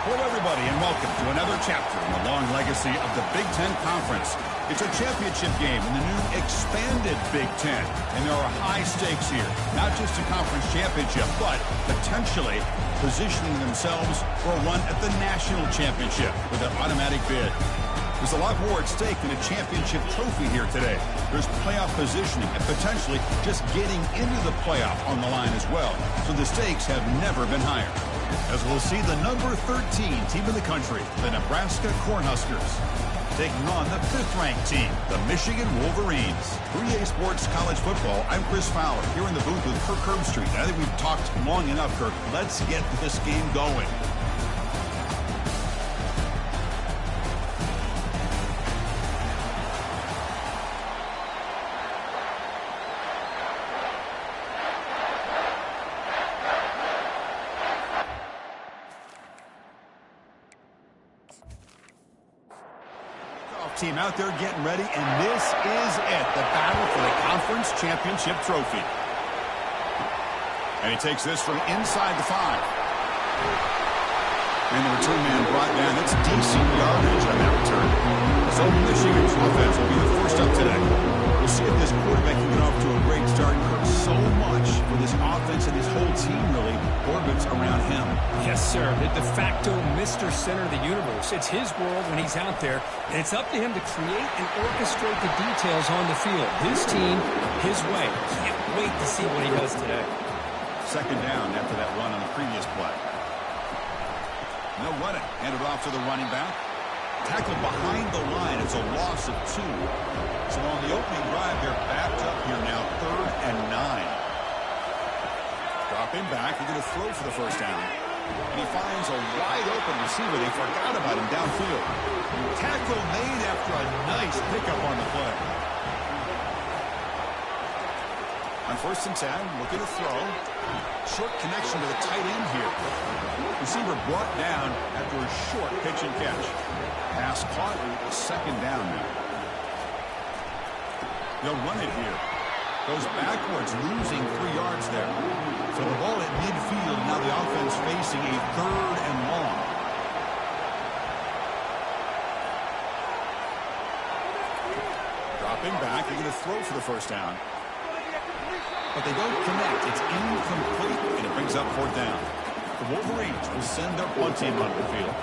Hello, everybody, and welcome to another chapter in the long legacy of the Big Ten Conference. It's a championship game in the new expanded Big Ten, and there are high stakes here. Not just a conference championship, but potentially positioning themselves for a run at the national championship with an automatic bid. There's a lot more at stake than a championship trophy here today. There's playoff positioning and potentially just getting into the playoff on the line as well. So the stakes have never been higher. As we'll see the number 13 team in the country, the Nebraska Cornhuskers, taking on the 5th-ranked team, the Michigan Wolverines. 3A Sports College Football, I'm Chris Fowler, here in the booth with Kirk Herbstreit. I think we've talked long enough, Kirk. Let's get this game going. Team out there getting ready, and this is it, the battle for the conference championship trophy. And he takes this from inside the 5. And the return man brought down. It's decent yardage on that return. So Michigan's offense will be the first up today. We'll see if this quarterback can get off to a great start. So much for this offense and his whole team really orbits around him. Yes, sir. The de facto Mr. Center of the universe. It's his world when he's out there, and it's up to him to create and orchestrate the details on the field. His team, his way. Can't wait to see what he does today. Second down after that run on the previous play. No running. Handed off to the running back. Tackled behind the line. It's a loss of 2. So on the opening drive, they're backed up here now, 3rd and 9. Dropping back. They're going to throw for the first down. And he finds a wide-open receiver. They forgot about him downfield. Tackle made after a nice pickup on the play. On 1st and 10, looking to throw. Short connection to the tight end here. Receiver brought down after a short pitch and catch. Pass caught, 2nd down now. They'll run it here. Goes backwards, losing 3 yards there. So the ball at midfield, now the offense facing a 3rd and long. Dropping back, they're going to throw for the first down. But they don't connect. It's incomplete, and it brings up 4th down. The Wolverines will send their punt team onto the field.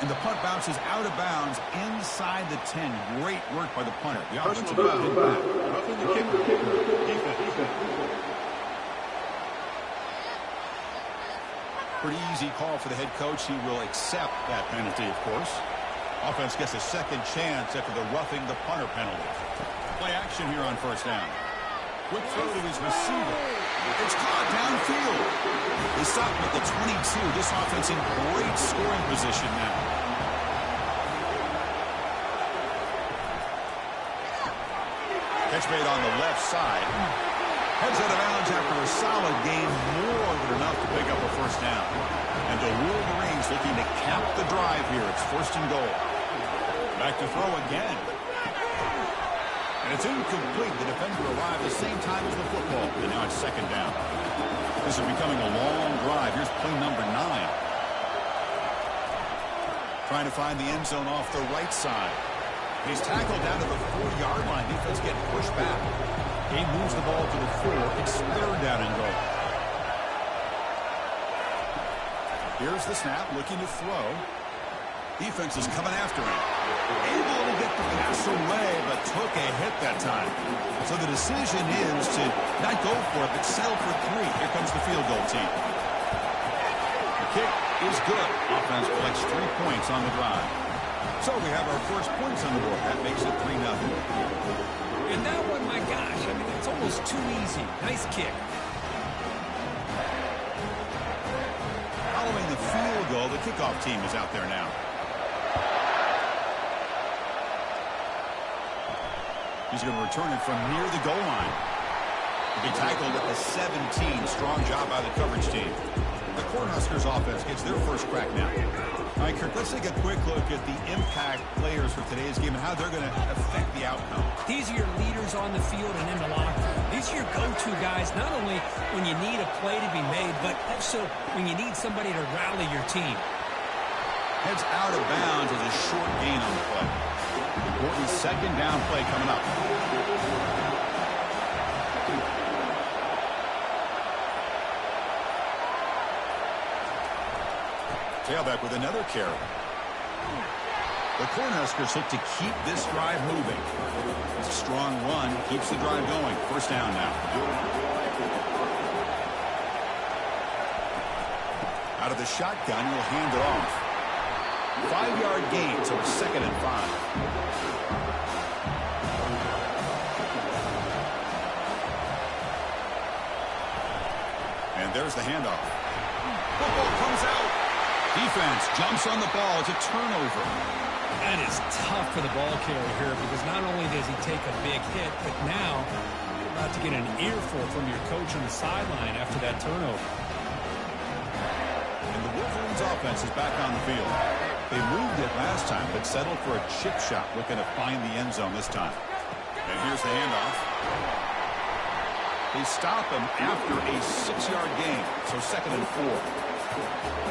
And the punt bounces out of bounds inside the 10. Great work by the punter. The offensive line back. Roughing the kicker. Defense. Pretty easy call for the head coach. He will accept that penalty, of course. Offense gets a second chance after the roughing the punter penalty. Play action here on 1st down. Quick throw to his receiver. It's caught downfield. They stop him at the 22. This offense in great scoring position now. Catch made on the left side. Heads out of bounds after a solid gain, more than enough to pick up a 1st down. And the Wolverines looking to cap the drive here. It's 1st and goal. Back to throw again. And it's incomplete. The defender arrived the same time as the football. And now it's 2nd down. This is becoming a long drive. Here's play number 9. Trying to find the end zone off the right side. He's tackled down to the 4-yard line. Defense getting pushed back. He moves the ball to the 4. It's 3rd down and goal. Here's the snap, looking to throw. Defense is coming after him. Able to get the pass away, but took a hit that time. So the decision is to not go for it, but settle for 3. Here comes the field goal team. The kick is good. Offense collects 3 points on the drive. So we have our first points on the board. That makes it 3-0. And that one, my gosh, I mean, it's almost too easy. Nice kick. Following the field goal, the kickoff team is out there now. He's going to return it from near the goal line. He'll be tackled at the 17. Strong job by the coverage team. The Cornhuskers offense gets their first crack now. All right, Kirk, let's take a quick look at the impact players for today's game and how they're going to affect the outcome. These are your leaders on the field and in the locker room. These are your go-to guys, not only when you need a play to be made, but also when you need somebody to rally your team. Heads out of bounds as a short gain on the play. Important second down play coming up. Tailback with another carry. The Cornhuskers look to keep this drive moving. It's a strong run, keeps the drive going. First down now. Out of the shotgun, he'll hand it off. 5-yard gain, so it's 2nd and 5. And there's the handoff. Football comes out. Defense jumps on the ball. It's a turnover. That is tough for the ball carrier here because not only does he take a big hit, but now you're about to get an earful from your coach on the sideline after that turnover. And the Wolverines offense is back on the field. They moved it last time, but settled for a chip shot, looking to find the end zone this time. And here's the handoff. They stop him after a 6-yard gain, so 2nd and 4.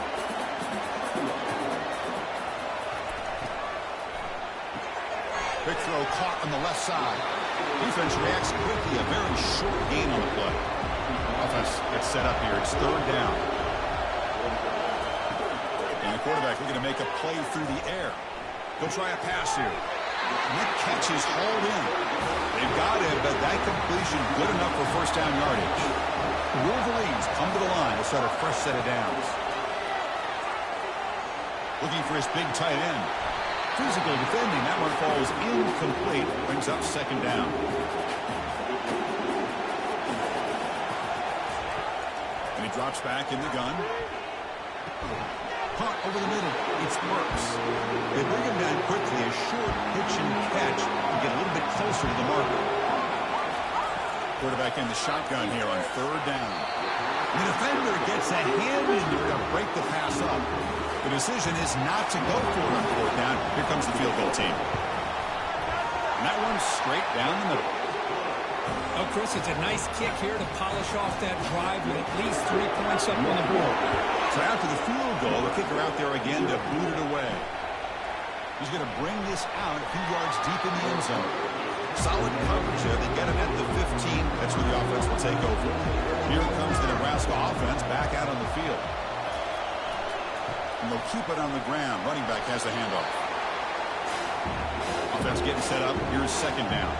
Big throw caught on the left side. Defense reacts quickly, a very short gain on the play. Offense gets set up here. It's 3rd down. And the quarterback looking to make a play through the air. He'll try a pass here. And that catch is hauled in. They've got it, but that completion good enough for first down yardage. The Wolverines come to the line to start a fresh set of downs. Looking for his big tight end. Physical defending. That one falls incomplete. Brings up 2nd down. And he drops back in the gun. Punt over the middle. It's Burks. They bring him down quickly. A short pitch and catch to get a little bit closer to the marker. Quarterback in the shotgun here on 3rd down. The defender gets a hand in there to break the pass up. The decision is not to go for it on 4th down. Here comes the field goal team. And that one's straight down the middle. Oh, Chris, it's a nice kick here to polish off that drive with at least 3 points up on the board. So after the field goal, the kicker out there again to boot it away. He's going to bring this out a few yards deep in the end zone. Solid coverage there. They get it at the 15. That's where the offense will take over. Here comes the Nebraska offense back out on the field. And they'll keep it on the ground. Running back has the handoff. Offense getting set up. Here's 2nd down.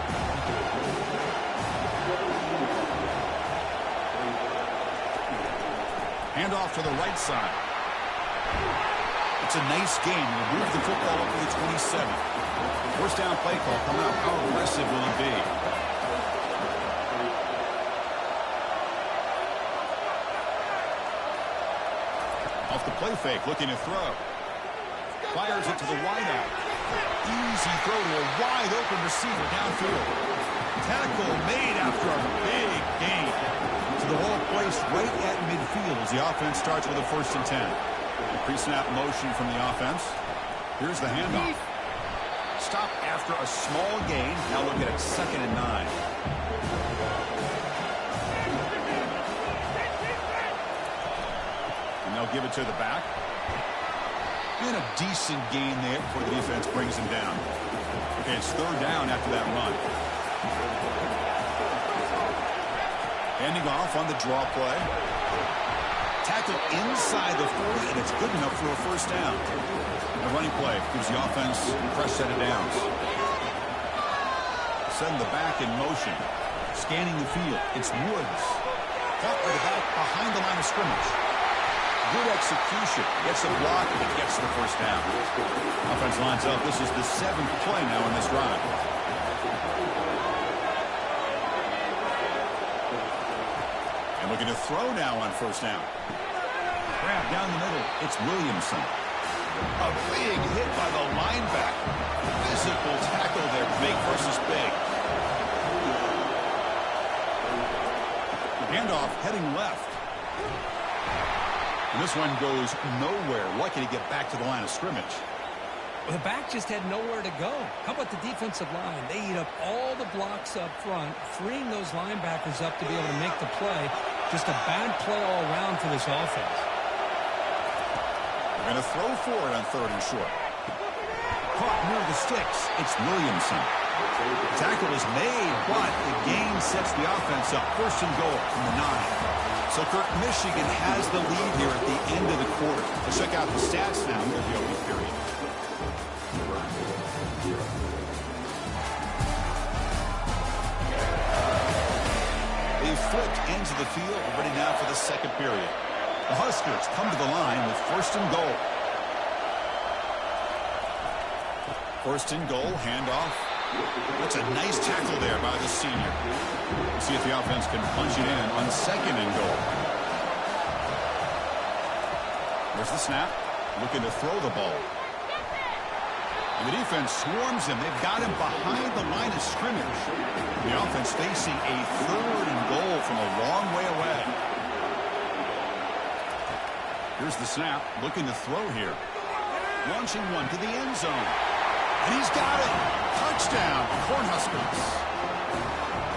Handoff to the right side. It's a nice game. We'll move the football up to the 27. First down play call coming up. How aggressive will it be? Off the play fake, looking to throw. Fires it to the wideout. Easy throw to a wide open receiver downfield. Tackle made after a big gain. To the whole place right at midfield as the offense starts with a 1st and 10. The pre-snap motion from the offense. Here's the handoff. Stop after a small gain. Now look at it, 2nd and 9. And they'll give it to the back. And a decent gain there before the defense brings him down. Okay, it's 3rd down after that run. Handing off on the draw play. Tackle inside the 40, and it's good enough for a 1st down. The running play gives the offense a fresh set of downs. Setting the back in motion. Scanning the field. It's Woods. Caught by the back behind the line of scrimmage. Good execution. Gets the block, and it gets the 1st down. Offense lines up. This is the 7th play now in this drive. And looking to throw now on 1st down. Grab down the middle. It's Williamson. A big hit by the linebacker. Physical tackle there. Big versus big. Handoff heading left. And this one goes nowhere. Lucky to get back to the line of scrimmage. Well, the back just had nowhere to go. How about the defensive line? They eat up all the blocks up front, freeing those linebackers up to be able to make the play. Just a bad play all around for this offense. They're going to throw for it on 3rd and short. Caught near the sticks. It's Williamson. The tackle is made, but the gain sets the offense up. 1st and goal from the 9. So, Kirk, Michigan has the lead here at the end of the quarter. Let's check out the stats now for the opening period. They flipped into the field. We're ready now for the 2nd period. The Huskers come to the line with 1st and goal. 1st and goal, handoff. That's a nice tackle there by the senior. Let's see if the offense can punch it in on 2nd and goal. There's the snap. Looking to throw the ball. And the defense swarms him. They've got him behind the line of scrimmage. The offense facing a 3rd and goal from a long way away. Here's the snap. Looking to throw here. Launching one to the end zone. And he's got it. Touchdown, Cornhuskers.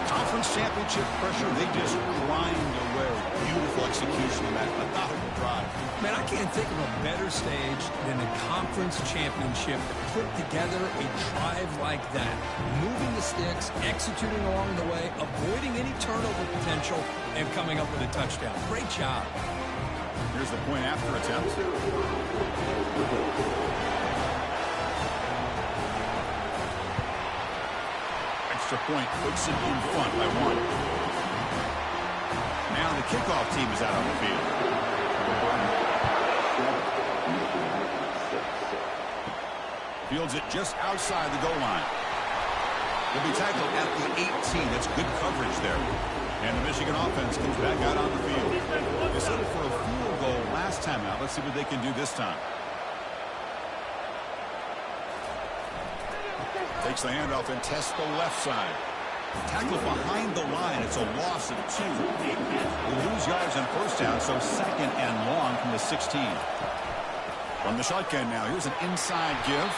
Conference championship pressure, they just grind away. Beautiful execution of that methodical drive. Man, I can't think of a better stage than the conference championship to put together a drive like that. Moving the sticks, executing along the way, avoiding any turnover potential, and coming up with a touchdown. Great job. Here's the point after attempt. Extra point puts it in front by 1. Now the kickoff team is out on the field. Fields it just outside the goal line. He'll be tackled at the 18. That's good coverage there. And the Michigan offense comes back out on the field. They settled for a field goal last time out. Let's see what they can do this time. Takes the handoff and tests the left side. Tackle behind the line. It's a loss of 2. They lose yards on 1st down, so 2nd and long from the 16. From the shotgun now, here's an inside give.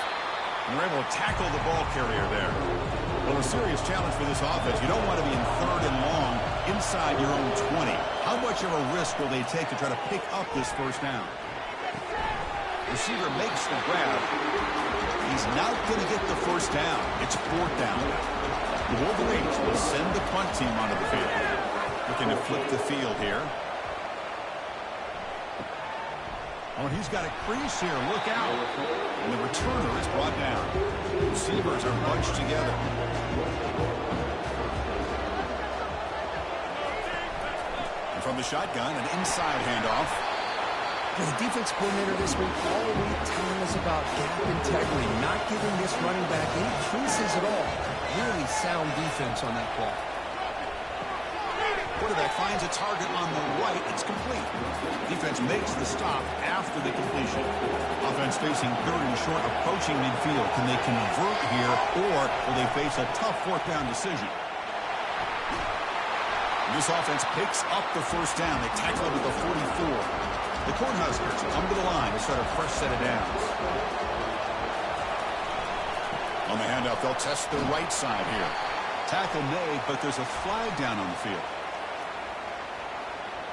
And they're able to tackle the ball carrier there. Well, a serious challenge for this offense. You don't want to be in 3rd and long inside your own 20. How much of a risk will they take to try to pick up this 1st down? Receiver makes the grab. He's not going to get the 1st down. It's 4th down. The Wolverines will send the punt team onto the field. Looking to flip the field here. Oh, and he's got a crease here. Look out. And the returner is brought down. Receivers are bunched together. And from the shotgun, an inside handoff. The defense coordinator this week all week telling us about gap integrity, not giving this running back any creases at all. Really sound defense on that play. Quarterback finds a target on the right. It's complete. Defense makes the stop after the completion. Offense facing 3rd and short, approaching midfield. Can they convert here, or will they face a tough 4th down decision? This offense picks up the 1st down. They tackle it at the 44. The Cornhuskers come to the line to start a fresh set of downs. On the handoff, they'll test the right side here. Tackle made, but there's a flag down on the field.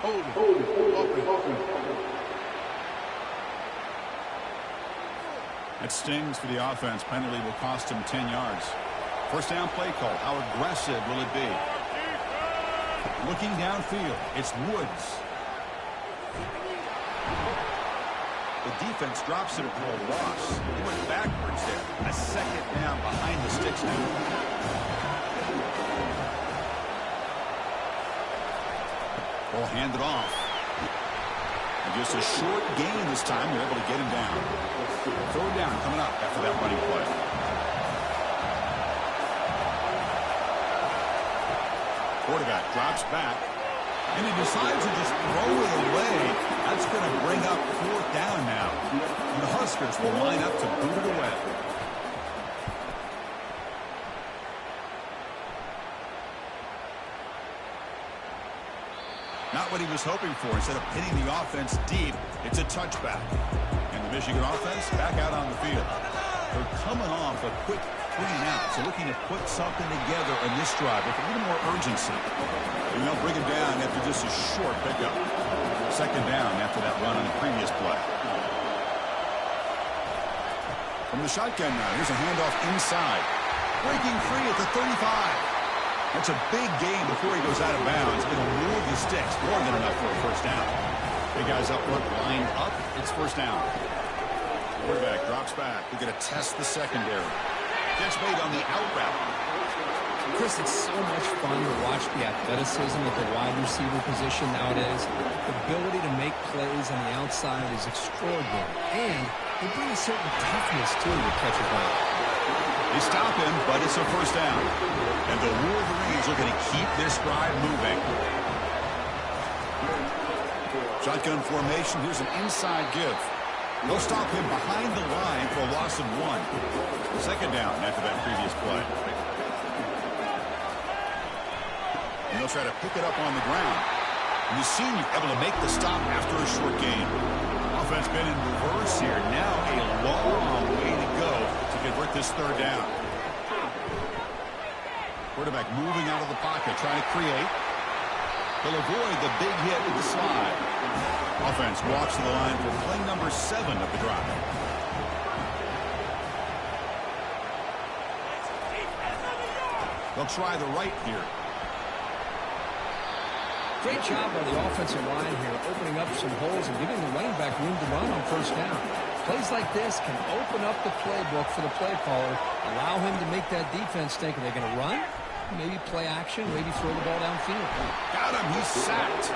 Open. That stings for the offense. Penalty will cost him 10 yards. 1st down play call. How aggressive will it be? Looking downfield, it's Woods. The defense drops it for a loss. He went backwards there. A 2nd down behind the sticks now. Ball handed off. And just a short gain this time. They're able to get him down. 3rd down coming up after that running play. Quarterback drops back. And he decides to just throw it away. That's going to bring up 4th down now. And the Huskers will line up to boot it away. Not what he was hoping for. Instead of hitting the offense deep, it's a touchback. And the Michigan offense back out on the field. They're coming off a quick 3 and out, so looking to put something together in this drive with a little more urgency. And they'll bring it down after just a short pickup. Second down after that run on the previous play. From the shotgun now, here's a handoff inside. Breaking free at the 35. That's a big gain before he goes out of bounds. It'll move the sticks. More than enough for a first down. Big guys up front, lined up. It's first down. Quarterback drops back. We're going to test the secondary. Gets made on the out route. Chris, it's so much fun to watch the athleticism at the wide receiver position nowadays. The ability to make plays on the outside is extraordinary. And they bring a certain toughness to the catch and run. They stop him, but it's a first down. And the Wolverines are going to keep this drive moving. Shotgun formation. Here's an inside give. They'll stop him behind the line for a loss of 1. Second down after that previous play. And they'll try to pick it up on the ground. And the senior able to make the stop after a short gain. Offense been in reverse here. Now a long way to go to convert this third down. Quarterback moving out of the pocket, trying to create. He'll avoid the big hit with the slide. Offense walks to the line for play number 7 of the drive. They'll try the right here. Great job by the offensive line here, opening up some holes and giving the running back room to run on first down. Plays like this can open up the playbook for the play caller, allow him to make that defense think, are they going to run? Maybe play action, maybe throw the ball downfield. Got him, he's sacked.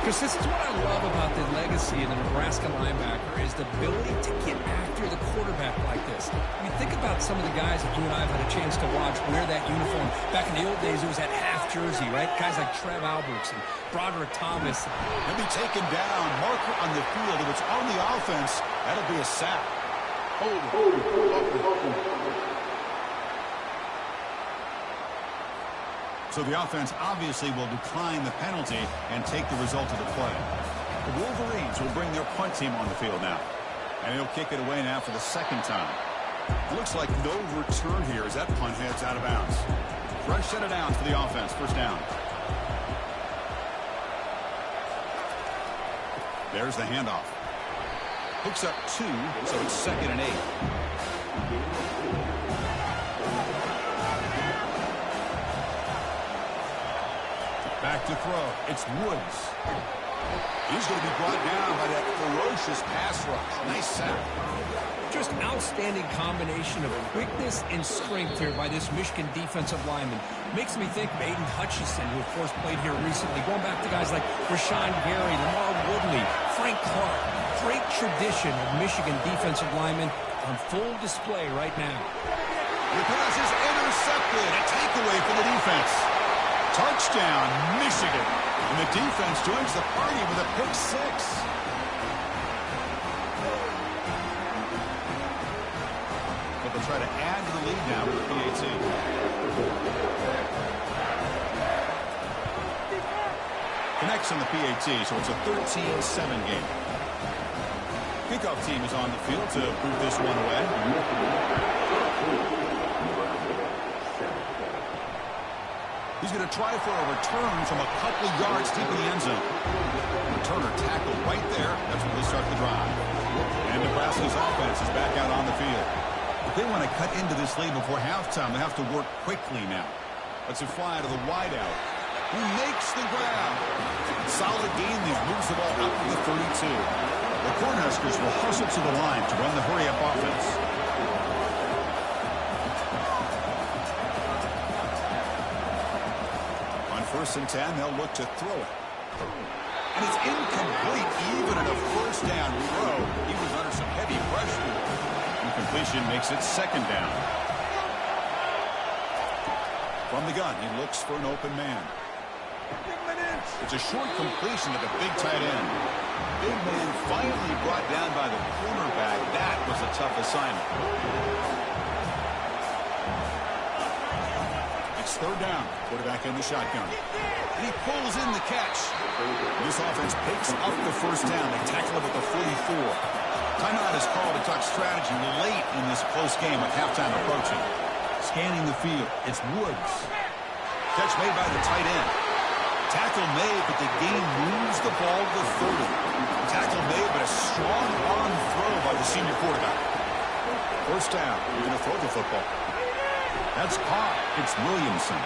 Because this is what I love about the legacy of the Nebraska linebacker is the ability to get after the quarterback like this. I mean, think about some of the guys that you and I have had a chance to watch wear that uniform. Back in the old days, it was that half jersey, right? Guys like Trev Alberts and Broderick Thomas. He'll be taken down. Marker on the field. If it's on the offense, that'll be a sack. So the offense obviously will decline the penalty and take the result of the play. The Wolverines will bring their punt team on the field now. And he'll kick it away now for the second time. It looks like no return here as that punt heads out of bounds. Fresh set of downs for the offense. First down. There's the handoff. Hooks up 2, so it's 2nd and 8. Back to throw. It's Woods. He's going to be brought down by that ferocious pass rush. Nice sack. Just outstanding combination of quickness and strength here by this Michigan defensive lineman. Makes me think of Aiden Hutchinson, who of course played here recently. Going back to guys like Rashawn Gary, Lamar Woodley, Frank Clark. Great tradition of Michigan defensive linemen on full display right now. The pass is intercepted. A takeaway for the defense. Touchdown, Michigan. And the defense joins the party with a pick 6. But they'll try to add to the lead now with the PAT. Connects on the PAT, so it's a 13-7 game. Kickoff team is on the field to boot this one away. He's going to try for a return from a couple yards deep in the end zone. Returner tackled right there. That's where they start the drive. And Nebraska's offense is back out on the field. If they want to cut into this lead before halftime, they have to work quickly now. Let's a fly to the wideout. Who makes the grab? Solid gain there. Moves the ball up to the 32. The Cornhuskers will hustle to the line to run the hurry-up offense. On 1st and 10, they'll look to throw it. And it's incomplete, even in a first down throw. He was under some heavy pressure. Incompletion makes it 2nd down. From the gun, he looks for an open man. It's a short completion to the big tight end. Big man finally brought down by the cornerback. That was a tough assignment. It's 3rd down. Quarterback in the shotgun. And he pulls in the catch. This offense picks up the first down. They tackle him at the 44. Timeout is called to talk strategy late in this close game with halftime approaching. Scanning the field, it's Woods. Catch made by the tight end. Tackle made, but the game moves the ball to the 30. Tackle made, but a strong arm throw by the senior quarterback. First down, you're going to throw the football. That's caught. It's Williamson.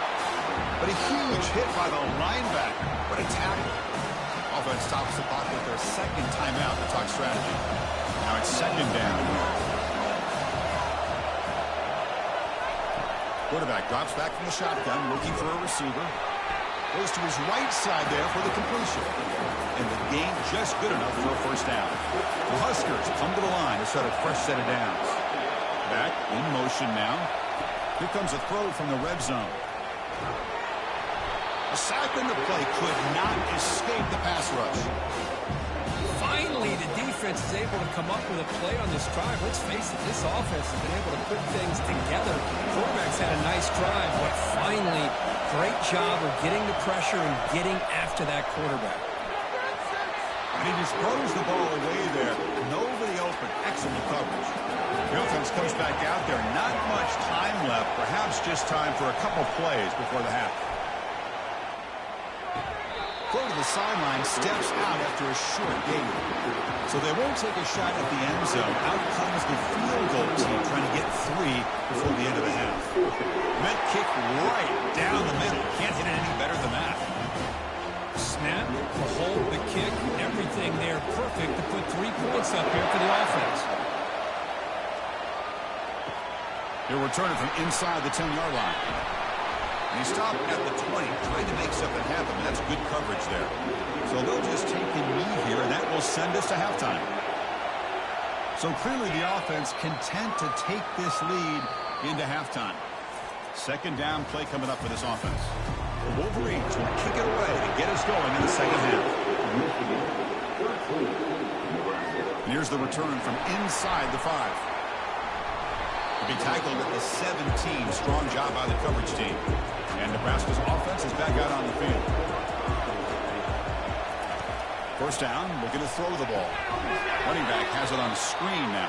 But a huge hit by the linebacker. What a tackle. Offense stops the clock with their second timeout to talk strategy. Now it's second down. Quarterback drops back from the shotgun, looking for a receiver. Goes to his right side there for the completion. And the gain just good enough for a first down. The Huskers come to the line to set a fresh set of downs. Back in motion now. Here comes a throw from the red zone. A sack in the play could not escape the pass rush. Finally, the defense is able to come up with a play on this drive. Let's face it, this offense has been able to put things together. Quarterback's had a nice drive, but finally, great job of getting the pressure and getting after that quarterback. And he just throws the ball away there. Nobody open. Excellent coverage. The offense comes back out there. Not much time left. Perhaps just time for a couple plays before the half. Throw to the sideline, steps out after a short gain. So they won't take a shot at the end zone. Out comes the field goal team trying to get 3 before the end of the half. Meant kick right down the middle. Can't hit it any better than that. Snap, the hold, the kick, everything there perfect to put 3 points up here for the offense. They're returning from inside the 10-yard line. And he stopped at the 20, trying to make something happen. That's good coverage there. So they'll just take a knee here, and that will send us to halftime. So clearly the offense content to take this lead into halftime. Second down play coming up for this offense. The Wolverines will kick it away to get us going in the second half. And here's the return from inside the 5. To be tackled at the 17. Strong job by the coverage team. And Nebraska's offense is back out on the field. First down, looking to throw the ball. Running back has it on the screen now.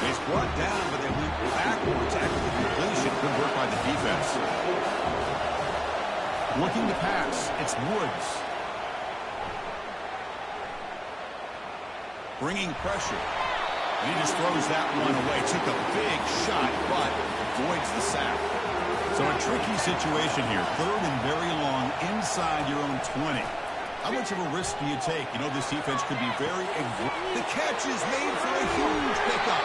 He's brought down, but they went backwards after the completion. Good work by the defense. Looking to pass, it's Woods. Bringing pressure. And he just throws that one away. Took a big shot, but avoids the sack. So a tricky situation here. Third and very long inside your own 20. How much of a risk do you take? You know, this defense could be very aggressive. The catch is made for a huge pickup.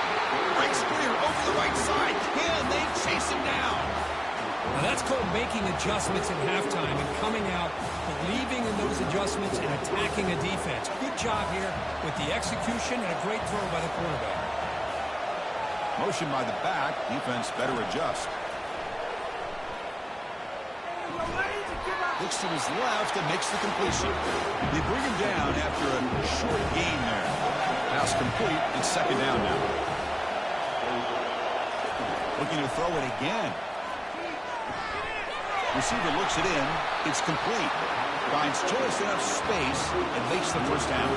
Breaks clear over the right side. Can they chase him down? Now that's called making adjustments at halftime and coming out, believing in those adjustments and attacking a defense. Good job here with the execution and a great throw by the quarterback. Motion by the back. Defense better adjust. Looks to his left and makes the completion. They bring him down after a short gain there. Pass complete. It's second down now. Looking to throw it again. Receiver looks it in. It's complete. Finds just enough space and makes the first down.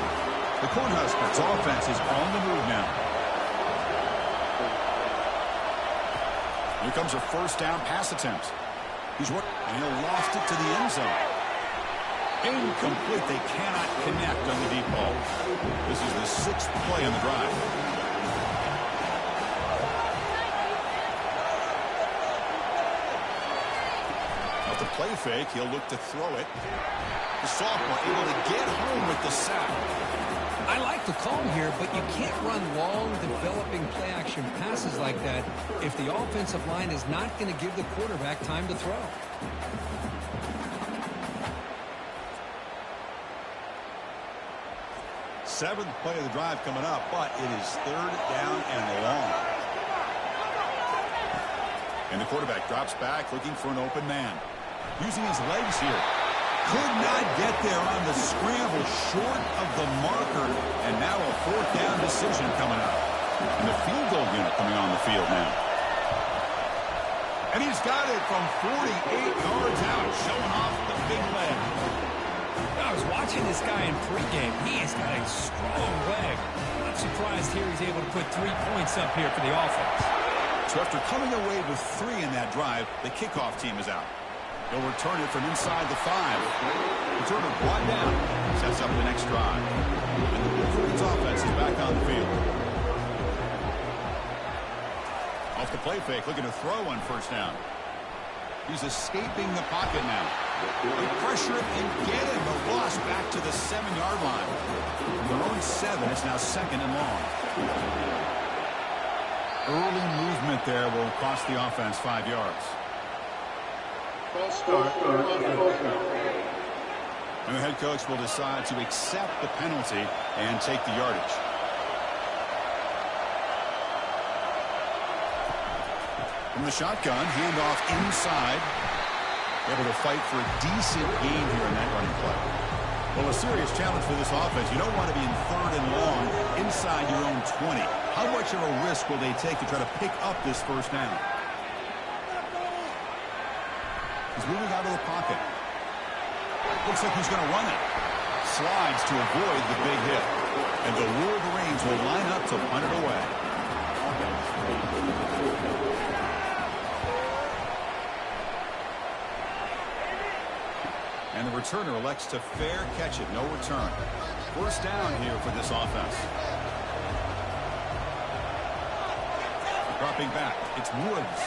The Cornhuskers offense is on the move now. Here comes a first down pass attempt. He's working, and he'll loft it to the end zone. Incomplete. They cannot connect on the deep ball. This is the 6th play on the drive. Now the play fake, he'll look to throw it. The sophomore able to get home with the sack. I like the call here, but you can't run long, developing play-action passes like that if the offensive line is not going to give the quarterback time to throw. Seventh play of the drive coming up, but it is third down and long. And the quarterback drops back, looking for an open man. Using his legs here. Could not get there on the scramble, short of the marker, and now a fourth down decision coming up. And the field goal unit coming on the field now. And he's got it from 48 yards out, showing off the big leg. I was watching this guy in pregame. He has got a strong leg. I'm surprised here he's able to put 3 points up here for the offense. So after coming away with 3 in that drive, the kickoff team is out. He'll return it from inside the 5. Returner brought down. Sets up the next drive. And the Wolverines offense is back on the field. Off the play fake, looking to throw on first down. He's escaping the pocket now. They pressure him and get him. The loss back to the 7-yard line. From their own 7, it's now 2nd and long. Early movement there will cost the offense 5 yards. And the head coach will decide to accept the penalty and take the yardage. From the shotgun, handoff inside. Able to fight for a decent gain here in that running play. Well, a serious challenge for this offense. You don't want to be in 3rd and long inside your own 20. How much of a risk will they take to try to pick up this first down? He's moving out of the pocket. Looks like he's going to run it. Slides to avoid the big hit. And the Wolverines will line up to punt it away. And the returner elects to fair catch it. No return. First down here for this offense. Dropping back. It's Woods.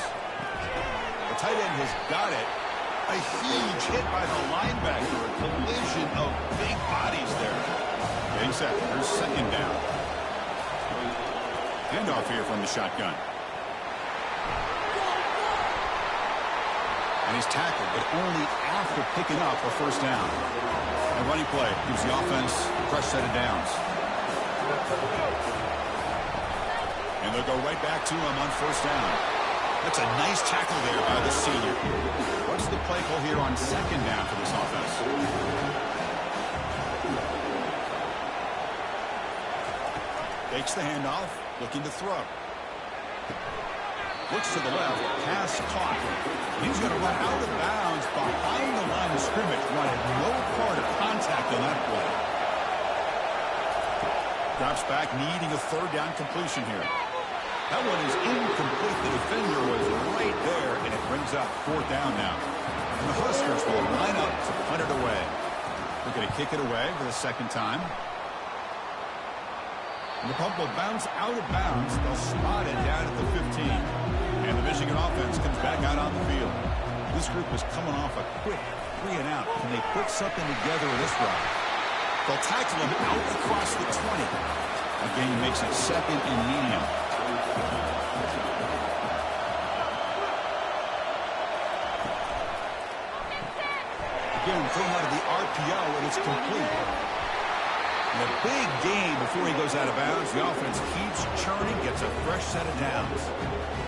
The tight end has got it. A huge hit by the linebacker. A collision of big bodies there. Getting set. There's 2nd down. Handoff here from the shotgun. And he's tackled, but only after picking up a first down. A running play gives the offense a fresh set of downs. And they'll go right back to him on first down. That's a nice tackle there by the senior. What's the play call here on 2nd down for this offense? Takes the handoff, looking to throw. Looks to the left, pass caught. He's going to run out of bounds behind the line of scrimmage. Wanted no part of contact on that play. Drops back, needing a 3rd down completion here. That one is incomplete. The defender was right there, and it brings up 4th down now. And the Huskers will line up to punt it away. They're going to kick it away for the 2nd time. And the punt will bounce out of bounds. They'll spot it down at the 15. And the Michigan offense comes back out on the field. This group is coming off a quick 3 and out. Can they put something together in this round? They'll tackle him out across the 20. Again, he makes it 2nd and medium. Again, thrown out of the RPO, and it's complete. And a big gain before he goes out of bounds. The offense keeps churning, gets a fresh set of downs.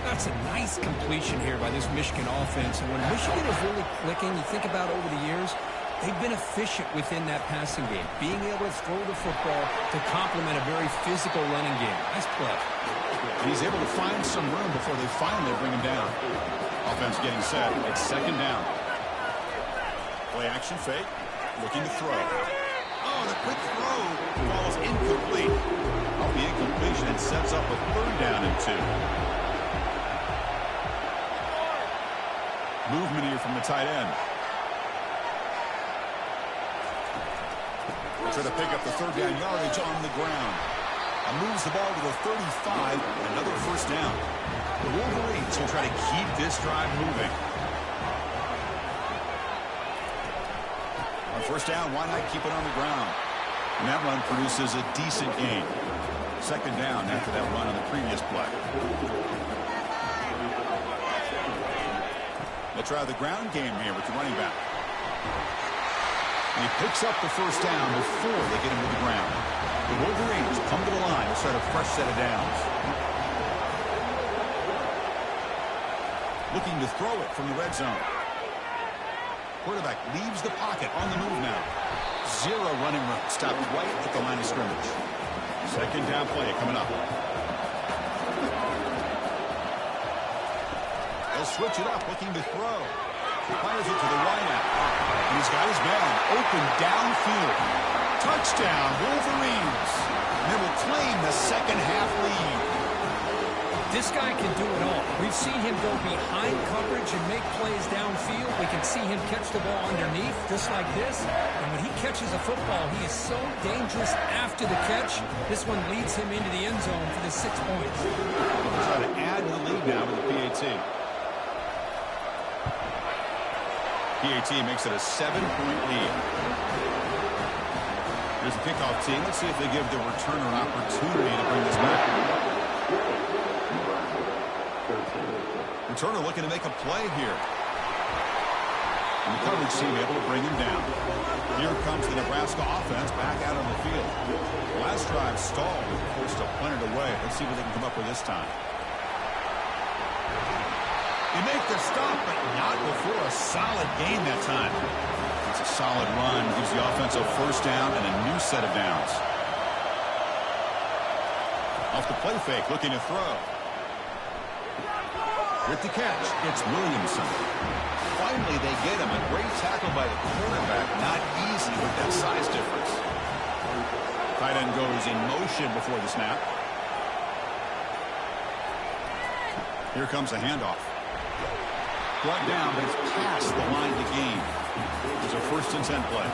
That's a nice completion here by this Michigan offense. And when Michigan is really clicking, you think about over the years, they've been efficient within that passing game, being able to throw the football to complement a very physical running game. Nice play. And he's able to find some room before they finally bring him down. Offense getting set. It's 2nd down. Play action fake. Looking to throw. Oh, the quick throw falls incomplete. Off the incompletion, and sets up a 3rd down and 2. Movement here from the tight end. Try to pick up the 3rd down yardage on the ground. And moves the ball to the 35. Another first down. The Wolverines will try to keep this drive moving. On first down, why not keep it on the ground? And that run produces a decent gain. 2nd down after that run on the previous play. They'll try the ground game here with the running back. And he picks up the first down before they get him to the ground. The Wolverines come to the line to start a fresh set of downs. Looking to throw it from the red zone. Quarterback leaves the pocket on the move now. 0 running room. Stopped right at the line of scrimmage. 2nd down play coming up. They'll switch it up, looking to throw. Fires it to the wideout. And he's got his man open downfield. Touchdown, Wolverines. They will claim the second-half lead. This guy can do it all. We've seen him go behind coverage and make plays downfield. We can see him catch the ball underneath, just like this. And when he catches a football, he is so dangerous after the catch. This one leads him into the end zone for the 6 points. We'll try to add to the lead now with the PAT. PAT makes it a 7-point lead. Here's the kickoff team. Let's see if they give the returner an opportunity to bring this back. Returner looking to make a play here. And the coverage team able to bring him down. Here comes the Nebraska offense back out on the field. Last drive stalled, forced to punt it away. Let's see what they can come up with this time. They make the stop, but not before a solid gain that time. It's a solid run, gives the offense a first down and a new set of downs. Off the play fake, looking to throw. With the catch, it's Williamson. Finally, they get him. A great tackle by the quarterback. Not easy with that size difference. Tight end goes in motion before the snap. Here comes the handoff. Brought down, but it's past the line to gain. It's a 1st and 10 play.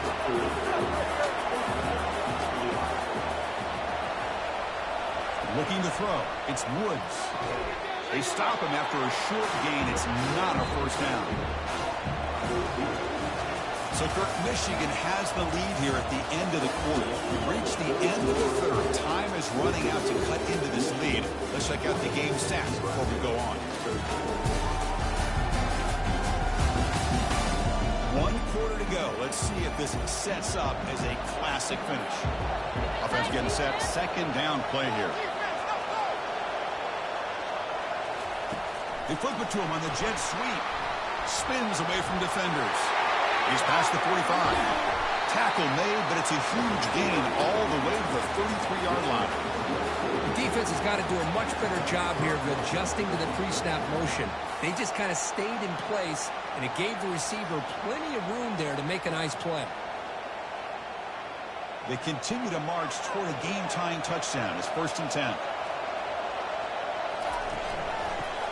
Looking to throw. It's Woods. They stop him after a short gain. It's not a first down. So, Kirk, Michigan has the lead here at the end of the quarter. We've reached the end of the third. Time is running out to cut into this lead. Let's check out the game stats before we go on. 1 quarter to go. Let's see if this sets up as a classic finish. Offense getting set. 2nd down play here. They flip it to him on the jet sweep. Spins away from defenders. He's past the 45. Tackle made, but it's a huge gain all the way to the 33-yard line. The defense has got to do a much better job here of adjusting to the pre-snap motion. They just kind of stayed in place, and it gave the receiver plenty of room there to make a nice play. They continue to march toward a game-tying touchdown. It's 1st and 10.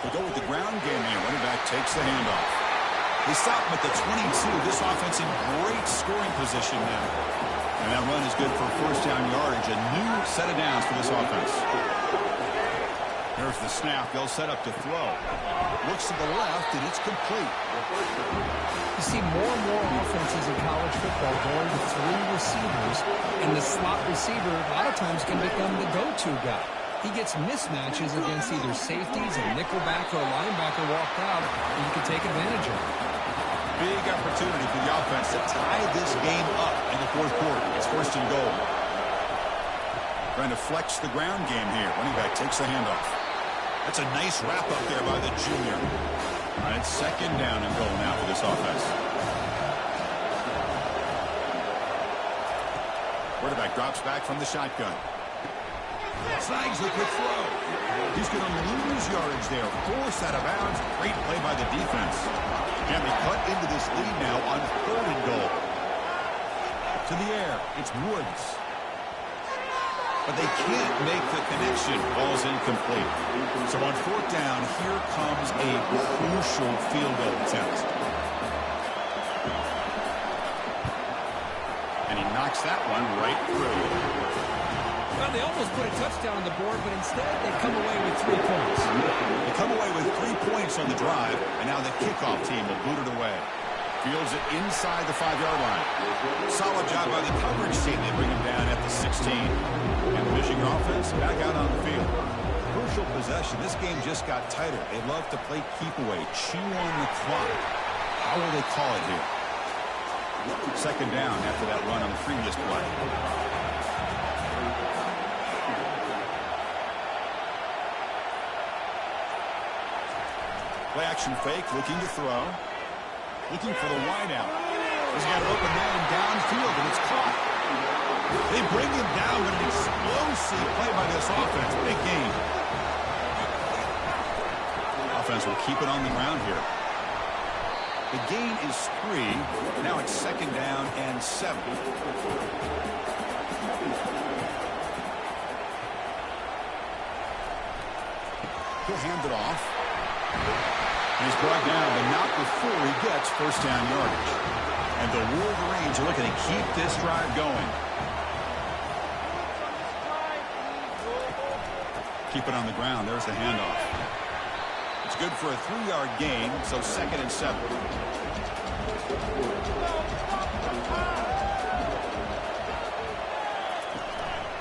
They go with the ground game here. Running back takes the handoff. They stop him at the 22. This offense in great scoring position now. And that run is good for 1st down yardage. A new set of downs for this offense. Here's the snap. They'll set up to throw. Looks to the left, and it's complete. You see more and more offenses in college football going to 3 receivers, and the slot receiver a lot of times can become the go-to guy. He gets mismatches against either safeties, a nickelback, or a linebacker walked out, and you can take advantage of it. Big opportunity for the offense to tie this game up in the 4th quarter. It's 1st and goal. Trying to flex the ground game here. Running back takes the handoff. That's a nice wrap up there by the junior. All right, 2nd down and goal now for this offense. Quarterback drops back from the shotgun. Snags the quick throw. He's going to lose yardage there. Forced out of bounds. Great play by the defense. Can be cut into this lead now on 3rd and goal. To the air. It's Woods. But they can't make the connection. Ball's incomplete. So on 4th down, here comes a crucial field goal attempt. And he knocks that one right through. Well, they almost put a touchdown on the board, but instead they come away with 3 points. They come away with 3 points on the drive, and now the kickoff team will boot it away. Fields it inside the 5-yard line. Solid job by the coverage team. They bring him down at the 16. And the Michigan offense back out on the field. Crucial possession. This game just got tighter. They love to play keep away, chew on the clock. How will they call it here? 2nd down after that run on the previous play. Play action fake, looking to throw. Looking for the wideout. He's got an open man downfield, and it's caught. They bring him down with an explosive play by this offense. Big game. Offense will keep it on the ground here. The gain is 3. Now it's 2nd down and 7. He'll hand it off. He's brought down, but not before he gets first down yardage. And the Wolverines are looking to keep this drive going. Keep it on the ground. There's the handoff. It's good for a 3-yard gain, so 2nd and 7.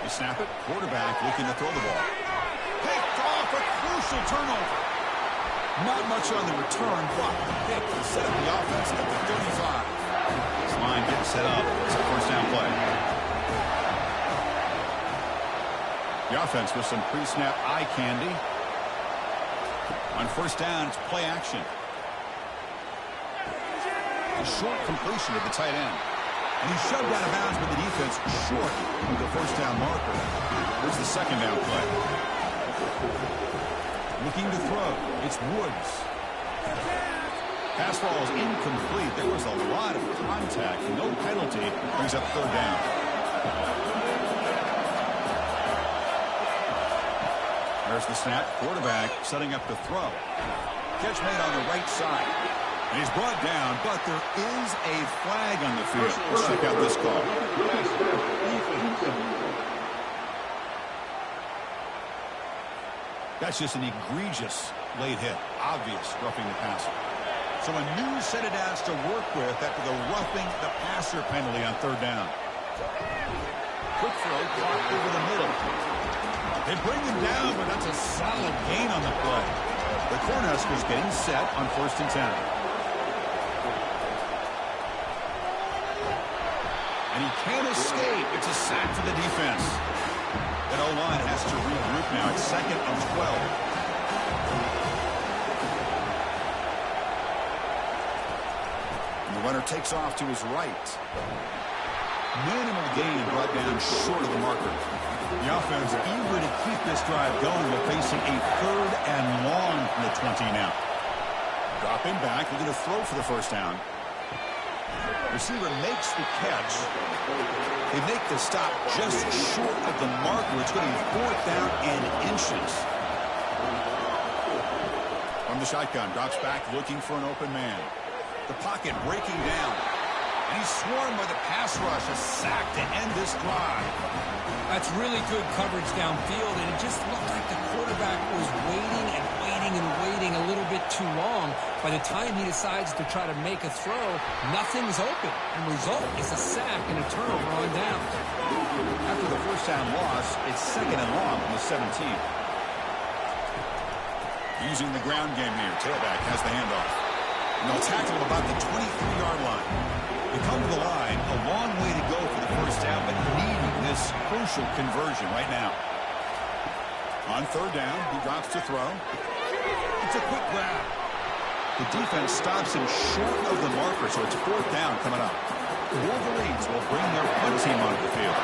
They snap it. Quarterback looking to throw the ball. Picked off, a crucial turnover. Not much on the return, but the pick to set up the offense at the 35. This line getting set up. It's a first down play. The offense with some pre-snap eye candy. On first down, it's play action. A short completion to the tight end. And he's shoved out of bounds with the defense short of the first down marker. Here's the 2nd down play. Looking to throw. It's Woods. Pass ball is incomplete. There was a lot of contact. No penalty. Brings up 3rd down. There's the snap. Quarterback setting up to throw. Catch made on the right side. And he's brought down, but there is a flag on the field. Let's check out this call. That's just an egregious late hit. Obvious roughing the passer. So a new set of downs to work with after the roughing the passer penalty on 3rd down. Quick throw caught over the middle. They bring him down, but that's a solid gain on the play. The Cornhuskers getting set on 1st and 10. And he can't escape. It's a sack for the defense. That O-line has to regroup now. It's 2nd and 12. And the runner takes off to his right. Minimal gain brought down short of the marker. The offense eager to keep this drive going. They're facing a 3rd and long from the 20 now. Dropping back. Looking to throw for the first down. Receiver makes the catch. They make the stop just short of the marker. It's going to be 4th down and inches. From the shotgun, drops back looking for an open man. The pocket breaking down. And he's swarmed by the pass rush. A sack to end this drive. That's really good coverage downfield, and it just looked like the quarterback was waiting and waiting and waiting a little bit too long. By the time he decides to try to make a throw, nothing's open. And the result is a sack and a turnover on down. After the first down loss, it's 2nd and long on the 17. Using the ground game here. Tailback has the handoff. And they'll tackle him about the 23-yard line. They come to the line, a long way to go for the first down, but needing this crucial conversion right now. On 3rd down, he drops to throw. It's a quick grab. The defense stops him short of the marker, so it's 4th down coming up. The Wolverines will bring their punt team onto the field.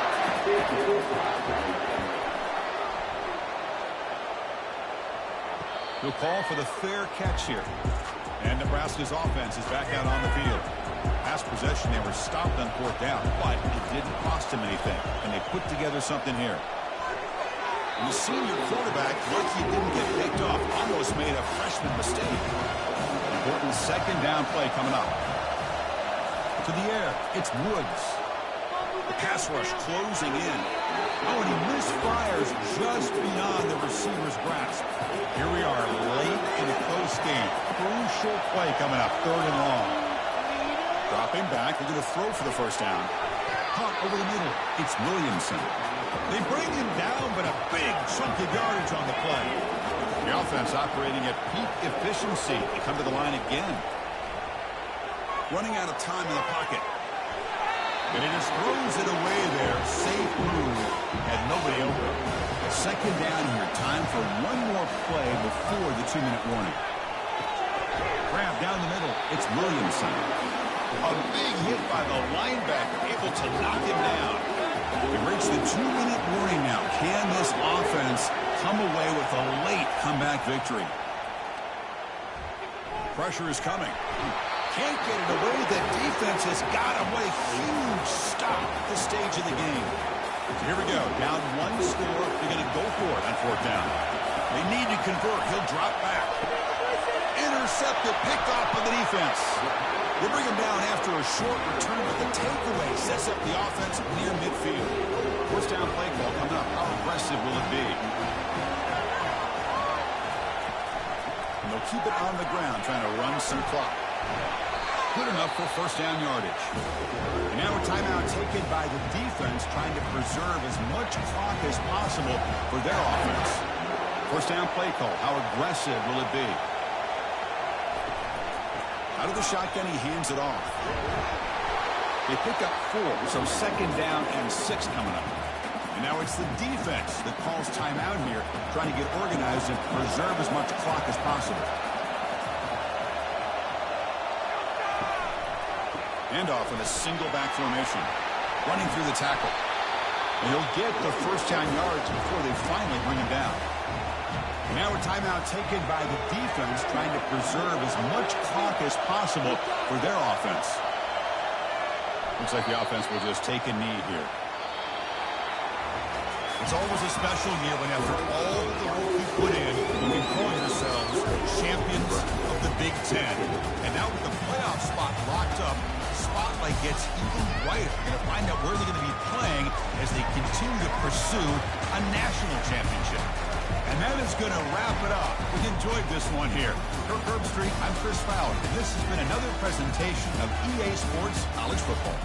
He'll call for the fair catch here. And Nebraska's offense is back out on the field. Last possession, they were stopped on 4th down, but it didn't cost them anything. And they put together something here. And the senior quarterback, like he didn't get picked off, almost made a freshman mistake. Important 2nd down play coming up. To the air, it's Woods. The pass rush closing in. Oh, and he misfires just beyond the receiver's grasp. Here we are late in a close game. Crucial play coming up, 3rd and long. Dropping back, they're going to throw for the first down. Caught over the middle. It's Williamson. They bring him down, but a big chunk of yardage on the play. The offense operating at peak efficiency. They come to the line again. Running out of time in the pocket. And he just throws it away there. Safe move. Had nobody open. 2nd down here. Time for one more play before the 2-minute warning. Grab down the middle. It's Williamson. A big hit by the linebacker. Able to knock him down. We reach the 2-minute warning now. Can this offense come away with a late comeback victory? Pressure is coming. Can't get it away. The defense has got him. What a huge stop at this stage of the game. So here we go. Down one score. They're going to go for it on fourth down. They need to convert. He'll drop back. Intercepted. Picked off by the defense. They bring him down after a short return, but the takeaway sets up the offense near midfield. First down play call coming up. How aggressive will it be? And they'll keep it on the ground, trying to run some clock. Good enough for first down yardage. And now a timeout taken by the defense, trying to preserve as much clock as possible for their offense. First down play call. How aggressive will it be? Out of the shotgun, he hands it off. They pick up 4, so second down and 6 coming up. And now it's the defense that calls timeout here, trying to get organized and preserve as much clock as possible. Handoff in a single back formation. Running through the tackle. And he'll get the first down yards before they finally bring him down. Now a timeout taken by the defense, trying to preserve as much clock as possible for their offense. Looks like the offense will just take a knee here. It's always a special year when after all the work we put in, you can call yourselves champions of the Big Ten. And now with the playoff spot locked up, the spotlight gets even brighter. You're going to find out where they're going to be playing as they continue to pursue a national championship. And that is going to wrap it up. We enjoyed this one here. Kirk Herbstreit, I'm Chris Fowler, and this has been another presentation of EA Sports College Football.